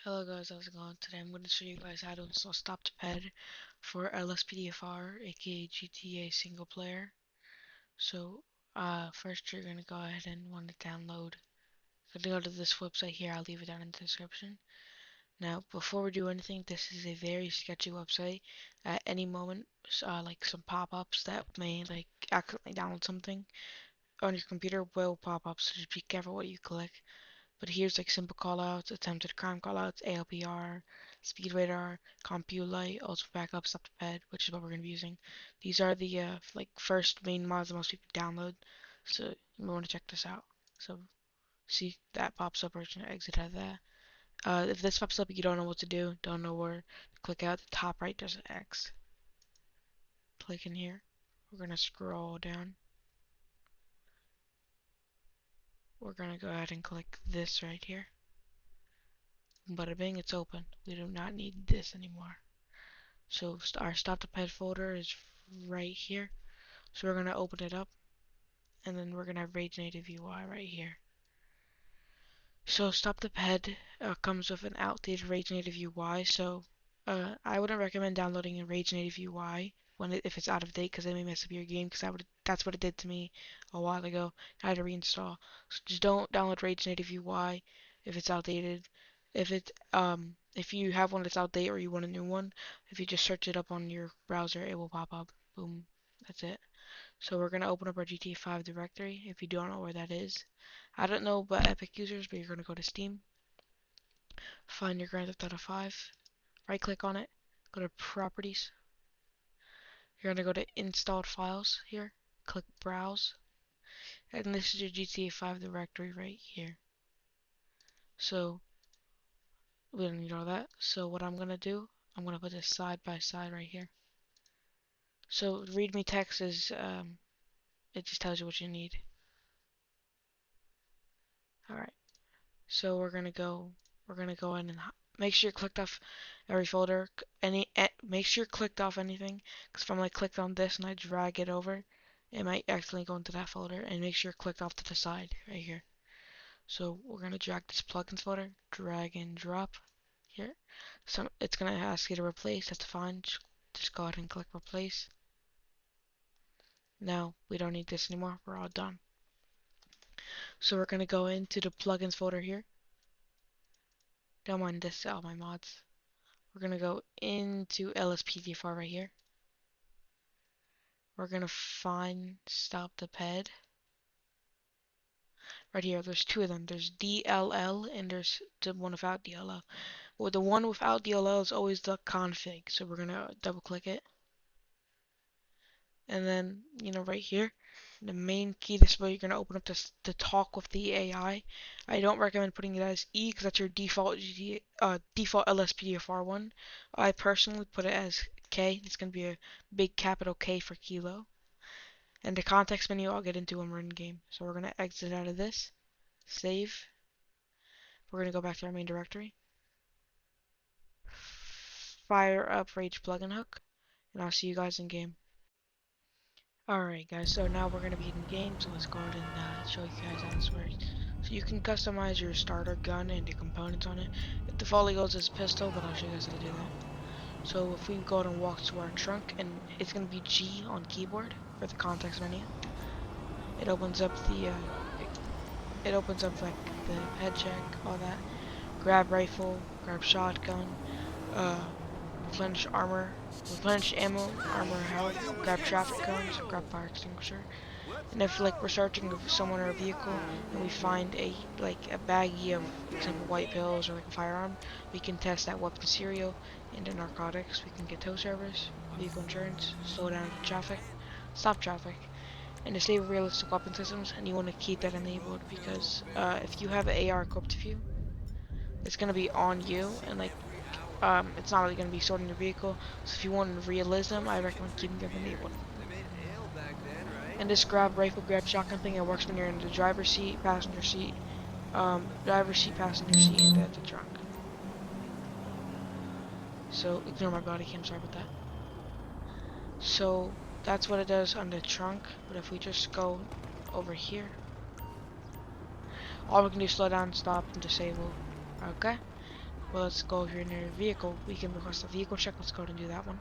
Hello guys, how's it going? Today I'm going to show you guys how to install Stop to Ped for LSPDFR, aka GTA single player. So, first you're going to go ahead and want to download. You're going to go to this website here, I'll leave it down in the description. Now, before we do anything, this is a very sketchy website. At any moment, like some pop-ups that may like accidentally download something on your computer will pop up, so just be careful what you click. But here's like simple callouts, attempted crime callouts, ALPR, speed radar, compute also backup, stop to ped, which is what we're going to be using. These are the like first main mods that most people download, so you want to check this out. So see that pops up, we're going to exit out of that. If this pops up, you don't know what to do, don't know where to click out, the top right there's an X. Click in here. We're going to scroll down. We're going to go ahead and click this right here. Bada bing, it's open. We do not need this anymore. So our stop to ped folder is right here. So we're going to open it up, and then we're going to have Rage Native UI right here. So stop to ped comes with an outdated Rage Native UI, so I wouldn't recommend downloading a Rage Native UI if it's out of date, because it may mess up your game, because that's what it did to me a while ago. I had to reinstall. So just don't download Rage Native UI if it's outdated. If you have one that's outdated or you want a new one, if you just search it up on your browser, it will pop up. Boom. That's it. So we're gonna open up our GTA 5 directory. If you don't know where that is, I don't know about Epic users, but you're gonna go to Steam, find your Grand Theft Auto 5, right click on it, go to Properties. You're gonna go to Installed Files here, click Browse, and this is your GTA 5 directory right here. So we don't need all that. So what I'm gonna do, I'm gonna put this side by side right here. So README text is it just tells you what you need. All right. So we're gonna go in and make sure you clicked off every folder. Make sure you clicked off anything, because if I'm like clicked on this and I drag it over, it might accidentally go into that folder. And make sure you clicked off to the side right here. So we're gonna drag this plugins folder, drag and drop here. So it's gonna ask you to replace. That's fine. Just go ahead and click replace. Now we don't need this anymore. We're all done. So we're gonna go into the plugins folder here. Don't mind this, all my mods. We're gonna go into LSPDFR right here. We're gonna find Stop the Ped. Right here, there's two of them. There's DLL and there's the one without DLL. Well, the one without DLL is always the config, so we're gonna double click it. And then, right here, the main key display, you're gonna open up this to talk with the AI. I don't recommend putting it as E because that's your default default LSPDFR one. I personally put it as K. It's gonna be a big capital K for kilo. And the context menu I'll get into when we're in game. So we're gonna exit out of this, save. We're gonna go back to our main directory, fire up Rage plugin hook, and I'll see you guys in game. Alright guys, so now we're going to be in game, so let's go ahead and show you guys how this works. So you can customize your starter gun and the components on it. It defaultly goes as pistol, but I'll show you guys how to do that. So if we go ahead and walk to our trunk, and it's going to be G on keyboard for the context menu. It opens up the, it opens up like the head check, all that. Grab rifle, grab shotgun, replenish armor, replenish ammo, armor, health, grab traffic cones, grab fire extinguisher. And if like we're searching for someone or a vehicle and we find a baggie of, for example, white pills or like a firearm, we can test that weapon serial into narcotics. We can get tow service, vehicle insurance, slow down traffic, stop traffic, and disable realistic weapon systems. And you want to keep that enabled because if you have an AR equipped to you, it's gonna be on you, and like it's not really gonna be stored in your vehicle. So if you want realism, I recommend keeping them enabled. And this rifle grab shotgun thing, it works when you're in the driver's seat, passenger seat, passenger seat, and the trunk. So ignore my body cam, sorry about that. So that's what it does on the trunk. But if we just go over here, all we can do is slow down, stop, and disable. Okay. Well, let's go if you're near your vehicle. We can request a vehicle check. Let's go ahead and do that one.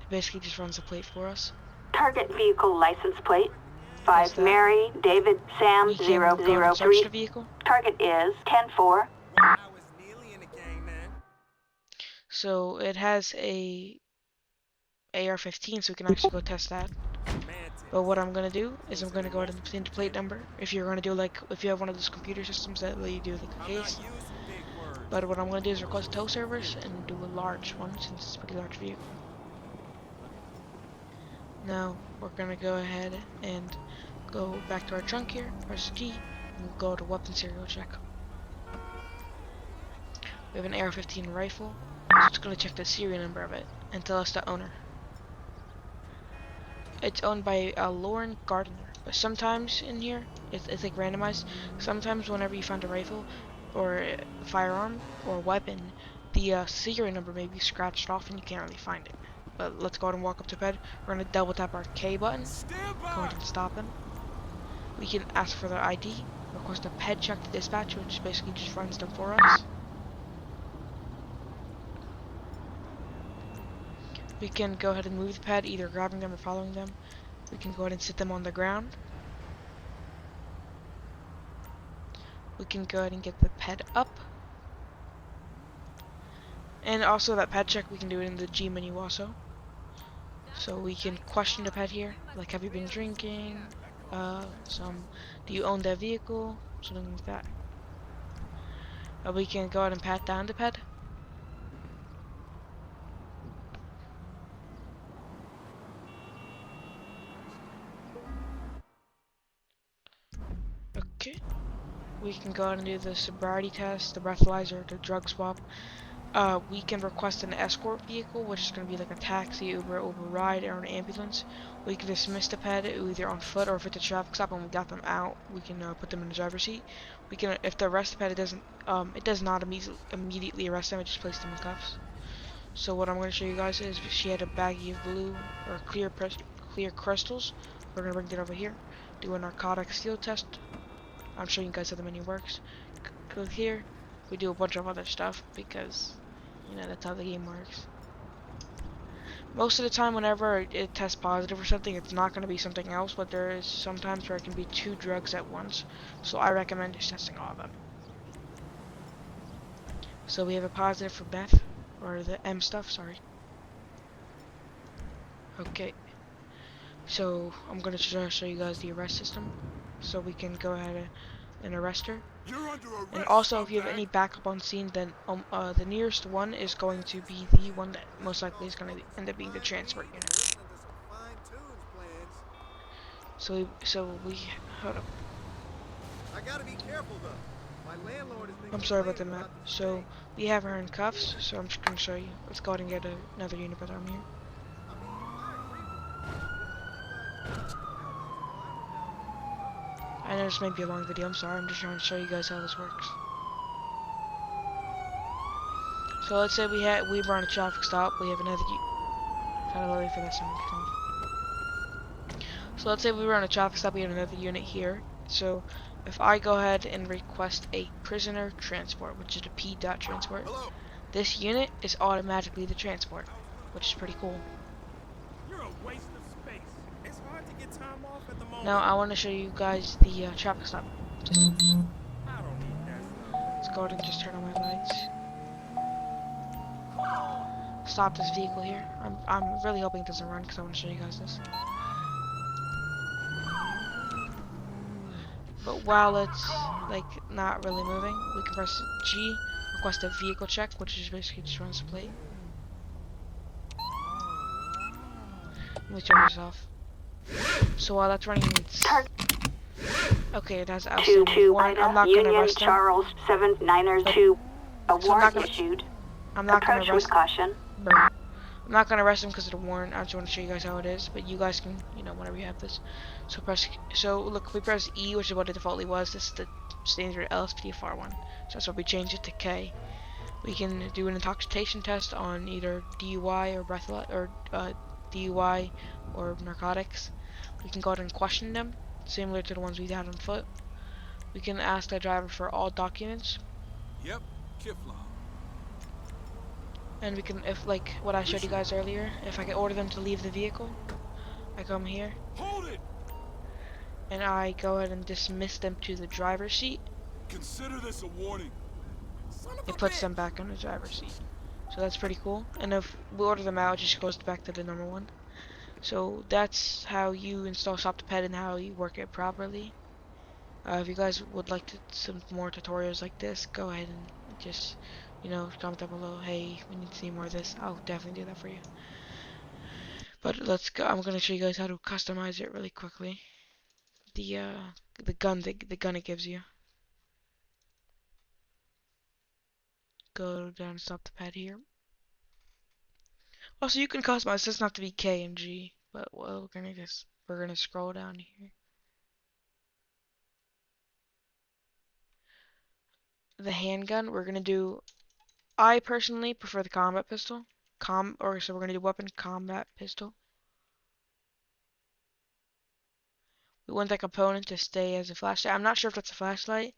It basically just runs a plate for us. Target vehicle license plate. Does 5 that. Mary David Sam We can go ahead and search 003. the vehicle. Target is 10-4. So it has a AR-15, so we can actually go test that. But what I'm gonna do is I'm gonna go ahead and put in the plate number. If you're gonna do like, if you have one of those computer systems that let you do like a case. But what I'm gonna do is request a tow service and do a large one since it's a pretty large vehicle. Now we're gonna go ahead and go back to our trunk here, press G, and we'll go to weapon serial check. We have an AR-15 rifle, so it's gonna check the serial number of it and tell us the owner. It's owned by Lauren Gardner, but sometimes in here, it's like randomized. Sometimes whenever you find a rifle, or a firearm, or a weapon, the serial number may be scratched off and you can't really find it. But let's go ahead and walk up to bed. We're going to double tap our K button, go ahead and stop him. We can ask for their ID, request a ped check to dispatch, which basically just runs them for us. We can go ahead and move the ped, either grabbing them or following them. We can go ahead and sit them on the ground. We can go ahead and get the ped up. And also that ped check, we can do it in the G menu also. So we can question the ped here, like have you been drinking, do you own that vehicle, something like that. We can go ahead and pat down the ped. Okay. We can go ahead and do the sobriety test, the breathalyzer, the drug swab. We can request an escort vehicle, which is going to be like a taxi, Uber ride, or an ambulance. We can dismiss the ped either on foot or if it's a traffic stop and we got them out, we can put them in the driver's seat. We can, if the arrest ped, it does not immediately arrest them, it just places them in cuffs. So what I'm going to show you guys is she had a baggie of blue or clear crystals. We're going to bring it over here, do a narcotics field test. I'm showing you guys how the menu works. Click here. We do a bunch of other stuff because, you know, that's how the game works. Most of the time, whenever it tests positive or something, it's not going to be something else, but there is sometimes where it can be 2 drugs at once. So I recommend just testing all of them. So we have a positive for meth, or the M stuff, sorry. Okay. So I'm going to show you guys the arrest system. So we can go ahead and arrest her. And also, if you have any backup on scene, then the nearest one is going to be the one that most likely is going to end up being the transport unit. So we hold up. I gotta be careful though. My landlord has been I'm sorry about the complaining map. about the So state. we have her in cuffs. So I'm just going to show you. Let's go ahead and get another unit but I'm here. I know this might be a long video. I'm sorry. I'm just trying to show you guys how this works. So let's say we were on a traffic stop. We have another. Kind of wait for that sound to come. So let's say we were on a traffic stop. We have another unit here. So if I go ahead and request a prisoner transport, which is a P dot transport, this unit is automatically the transport, which is pretty cool. You're a waste of space. It's hard to get time off at the moment. Now I want to show you guys the traffic stop system. I don't need that stuff. Let's go ahead and just turn on my lights. Stop this vehicle here. I'm really hoping it doesn't run because I want to show you guys this. But while it's like not really moving, we can press G, request a vehicle check, which is basically just runs the plate. Let me turn this off. So while that's running, it's okay. It has outstanding warrant. I'm not gonna arrest him. Charles 792. A So warrant issued. I'm not gonna Approach arrest with caution. him. I'm not gonna arrest him because of the warrant. I just want to show you guys how it is. But you guys can, you know, whenever you have this. So look, we press E, which is what it defaultly was. This is the standard LSPDFR one. So that's why we changed it to K. We can do an intoxication test on either DUI or DUI or narcotics. We can go ahead and question them, similar to the ones we had on foot. We can ask the driver for all documents. Yep. Kiflam. And we can, if like what I showed you guys earlier, if I can order them to leave the vehicle, I come here Hold it! and I go ahead and dismiss them to the driver's seat. Consider this a warning. Son of a It puts bitch! them back on the driver's seat. So that's pretty cool. And if we order them out, it just goes back to the normal one. So that's how you install Stop the Pet and how you work it properly. If you guys would like some more tutorials like this, go ahead and just, comment down below. Hey, we need to see more of this. I'll definitely do that for you. But let's go. I'm gonna show you guys how to customize it really quickly. The uh, the gun it gives you. Go down and Stop the Pet here. Also, you can customize. It doesn't have to be K and G, but well, we're gonna scroll down here. The handgun, we're gonna do. I personally prefer the combat pistol. So we're gonna do weapon combat pistol. We want that component to stay as a flashlight. I'm not sure if that's a flashlight.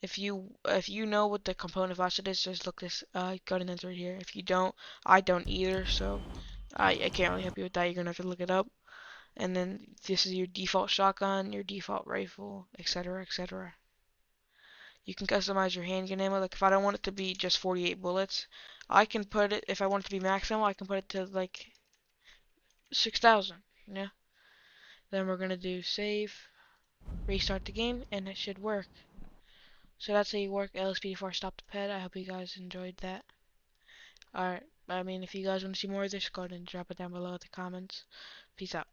If you know what the component flashlight is, just look this go and enter it here. If you don't, I don't either, so I can't really help you with that. You're gonna have to look it up. And then this is your default shotgun, your default rifle, etc., etc. You can customize your handgun ammo. Like if I don't want it to be just 48 bullets, I can put it. If I want it to be max ammo, I can put it to like 6,000. Then we're gonna do save, restart the game, and it should work. So that's how you work LSPDFR Stop the Pet. I hope you guys enjoyed that. Alright, if you guys want to see more of this, go ahead and drop it down below in the comments. Peace out.